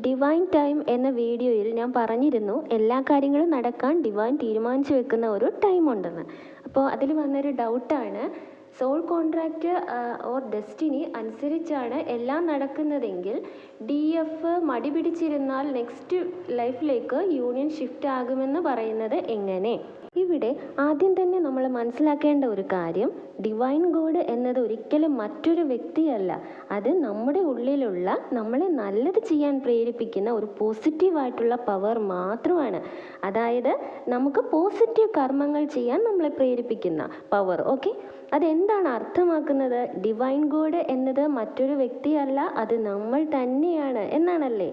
Divine time എന്ന വീഡിയോയിൽ ഞാൻ പറഞ്ഞിരുന്നു എല്ലാ കാര്യങ്ങളും നടക്കാൻ ഡിവൈൻ തീരുമാനിച്ചു വെക്കുന്ന ഒരു ടൈം ഉണ്ടെന്ന്. അപ്പോൾ അതിൽ വന്നൊരു ഡൗട്ടാണ്, സോൾ കോൺട്രാക്റ്റ് ഓർ ഡെസ്റ്റിനി അനുസരിച്ചാണ് എല്ലാം നടക്കുന്നതെങ്കിൽ DF മടി പിടിച്ചിരുന്നാൽ നെക്സ്റ്റ് ലൈഫിലേക്ക് യൂണിയൻ ഷിഫ്റ്റ് ആകുമെന്ന് പറയുന്നത് എങ്ങനെ? ഇവിടെ ആദ്യം തന്നെ നമ്മൾ മനസ്സിലാക്കേണ്ട ഒരു കാര്യം, ഡിവൈൻ ഗോഡ് എന്നത് ഒരിക്കലും മറ്റൊരു വ്യക്തിയല്ല. അത് നമ്മുടെ ഉള്ളിലുള്ള നമ്മളെ നല്ലത് ചെയ്യാൻ പ്രേരിപ്പിക്കുന്ന ഒരു പോസിറ്റീവായിട്ടുള്ള പവർ മാത്രമാണ്. അതായത് നമുക്ക് പോസിറ്റീവ് കർമ്മങ്ങൾ ചെയ്യാൻ നമ്മളെ പ്രേരിപ്പിക്കുന്ന പവർ. ഓക്കെ, അതെന്താണ് അർത്ഥമാക്കുന്നത്? ഡിവൈൻ ഗോഡ് എന്നത് മറ്റൊരു വ്യക്തിയല്ല, അത് നമ്മൾ തന്നെയാണ് എന്നാണല്ലേ.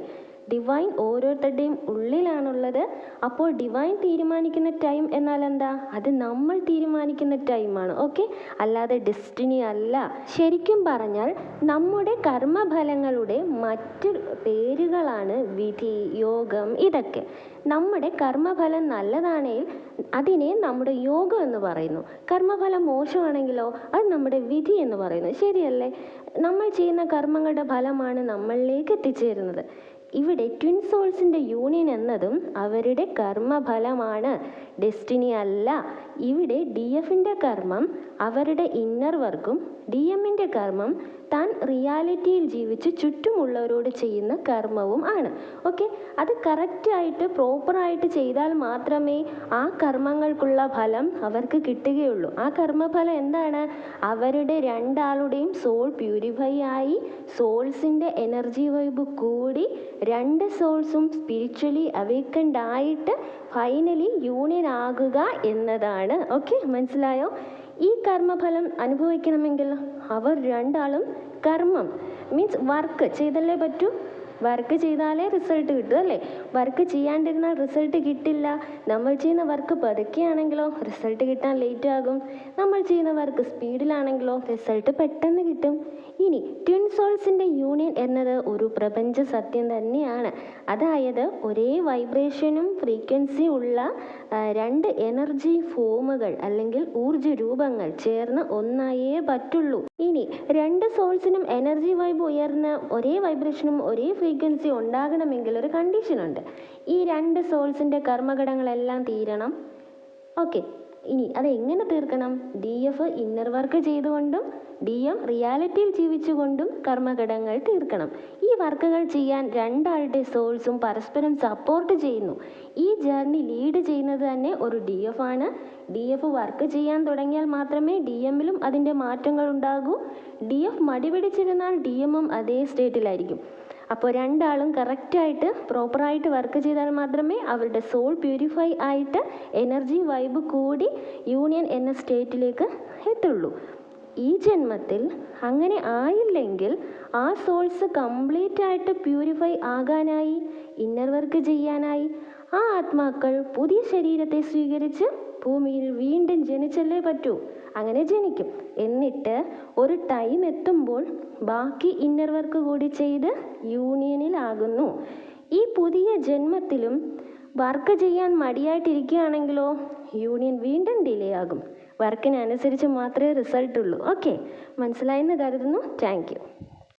ഡിവൈൻ ഓരോരുത്തരുടെയും ഉള്ളിലാണുള്ളത്. അപ്പോൾ ഡിവൈൻ തീരുമാനിക്കുന്ന ടൈം എന്നാൽ എന്താ? അത് നമ്മൾ തീരുമാനിക്കുന്ന ടൈമാണ്. ഓക്കെ, അല്ലാതെ ഡെസ്റ്റിനി അല്ല. ശരിക്കും പറഞ്ഞാൽ നമ്മുടെ കർമ്മഫലങ്ങളുടെ മറ്റ് പേരുകളാണ് വിധി, യോഗം. ഇതൊക്കെ നമ്മുടെ കർമ്മഫലം നല്ലതാണെങ്കിൽ അതിനെ നമ്മുടെ യോഗം എന്ന് പറയുന്നു. കർമ്മഫലം മോശമാണെങ്കിലോ അത് നമ്മുടെ വിധി എന്ന് പറയുന്നു. ശരിയല്ലേ? നമ്മൾ ചെയ്യുന്ന കർമ്മങ്ങളുടെ ഫലമാണ് നമ്മളിലേക്ക് എത്തിച്ചേരുന്നത്. ഇവിടെ ട്വിൻ സോൾസിൻ്റെ യൂണിയൻ എന്നതും അവരുടെ കർമ്മഫലമാണ്, ഡെസ്റ്റിനി അല്ല. ഇവിടെ DFൻ്റെ കർമ്മം അവരുടെ ഇന്നർ വർക്കും DMൻ്റെ കർമ്മം താൻ റിയാലിറ്റിയിൽ ജീവിച്ച് ചുറ്റുമുള്ളവരോട് ചെയ്യുന്ന കർമ്മവും ആണ്. ഓക്കെ, അത് കറക്റ്റായിട്ട് പ്രോപ്പറായിട്ട് ചെയ്താൽ മാത്രമേ ആ കർമ്മങ്ങൾക്കുള്ള ഫലം അവർക്ക് കിട്ടുകയുള്ളൂ. ആ കർമ്മഫലം എന്താണ്? അവരുടെ രണ്ടാളുടെയും സോൾ പ്യൂരിഫൈ ആയി സോൾസിൻ്റെ എനർജി വൈബ് കൂടി രണ്ട് സോൾസും സ്പിരിച്വലി അവേക്കൻഡ് ആയിട്ട് ഫൈനലി യൂണിയൻ ആകുക എന്നതാണ്. ഓക്കെ, മനസ്സിലായോ? ഈ കർമ്മഫലം അനുഭവിക്കണമെങ്കിൽ അവർ രണ്ടാളും കർമ്മം മീൻസ് വർക്ക് ചെയ്തല്ലേ പറ്റൂ. വർക്ക് ചെയ്താലേ റിസൾട്ട് കിട്ടും അല്ലേ? വർക്ക് ചെയ്യാണ്ടിരുന്നാൽ റിസൾട്ട് കിട്ടില്ല. നമ്മൾ ചെയ്യുന്ന വർക്ക് പതുക്കെയാണെങ്കിലോ റിസൾട്ട് കിട്ടാൻ ലേറ്റ് ആകും. നമ്മൾ ചെയ്യുന്ന വർക്ക് സ്പീഡിലാണെങ്കിലോ റിസൾട്ട് പെട്ടെന്ന് കിട്ടും. ഇനി ട്വിൻ സോൾസിൻ്റെ യൂണിയൻ എന്നത് ഒരു പ്രപഞ്ച സത്യം തന്നെയാണ്. അതായത് ഒരേ വൈബ്രേഷനും ഫ്രീക്വൻസി ഉള്ള രണ്ട് എനർജി ഫോമുകൾ അല്ലെങ്കിൽ ഊർജ രൂപങ്ങൾ ചേർന്ന് ഒന്നായേ പറ്റുള്ളൂ. ഇനി രണ്ട് സോൾസിനും എനർജി വൈബ് ഉയർന്ന ഒരേ വൈബ്രേഷനും ഒരേ ഫ്രീക്വൻസി ഉണ്ടാകണമെങ്കിൽ ഒരു കണ്ടീഷനുണ്ട്. ഈ രണ്ട് സോൾസിൻ്റെ കർമ്മഘടങ്ങളെല്ലാം തീരണം. ഓക്കെ, ഇനി അതെങ്ങനെ തീർക്കണം? DF ഇന്നർ വർക്ക് ചെയ്തുകൊണ്ടും DM റിയാലിറ്റിയിൽ ജീവിച്ചുകൊണ്ടും കർമ്മഘടങ്ങൾ തീർക്കണം. ഈ വർക്കുകൾ ചെയ്യാൻ രണ്ടാളുടെ സോൾസും പരസ്പരം സപ്പോർട്ട് ചെയ്യുന്നു. ഈ ജേർണി ലീഡ് ചെയ്യുന്നത് തന്നെ ഒരു DF ആണ്. DF വർക്ക് ചെയ്യാൻ തുടങ്ങിയാൽ മാത്രമേ DMലും അതിൻ്റെ മാറ്റങ്ങൾ ഉണ്ടാകൂ. DF മടി പിടിച്ചിരുന്നാൽ DMും അതേ സ്റ്റേറ്റിലായിരിക്കും. അപ്പോൾ രണ്ടാളും കറക്റ്റായിട്ട് പ്രോപ്പറായിട്ട് വർക്ക് ചെയ്താൽ മാത്രമേ അവരുടെ സോൾ പ്യൂരിഫൈ ആയിട്ട് എനർജി വൈബ് കൂടി യൂണിയൻ എന്ന സ്റ്റേറ്റിലേക്ക് എത്തുള്ളൂ. ഈ ജന്മത്തിൽ അങ്ങനെ ആയില്ലെങ്കിൽ ആ സോൾസ് കംപ്ലീറ്റ് ആയിട്ട് പ്യൂരിഫൈ ആകാനായി, ഇന്നർ വർക്ക് ചെയ്യാനായി ആ ആത്മാക്കൾ പുതിയ ശരീരത്തെ സ്വീകരിച്ച് ഭൂമിയിൽ വീണ്ടും ജനിച്ചല്ലേ പറ്റൂ. അങ്ങനെ ജനിക്കും. എന്നിട്ട് ഒരു ടൈം എത്തുമ്പോൾ ബാക്കി ഇന്നർ വർക്ക് കൂടി ചെയ്ത് യൂണിയനിലാകുന്നു. ഈ പുതിയ ജന്മത്തിലും വർക്ക് ചെയ്യാൻ മടിയായിട്ടിരിക്കുകയാണെങ്കിലോ യൂണിയൻ വീണ്ടും ഡിലേ ആകും. വർക്കിനനുസരിച്ച് മാത്രമേ റിസൾട്ട് ഉള്ളൂ. ഓക്കെ, മനസ്സിലായെന്ന് കരുതുന്നു. Thank you.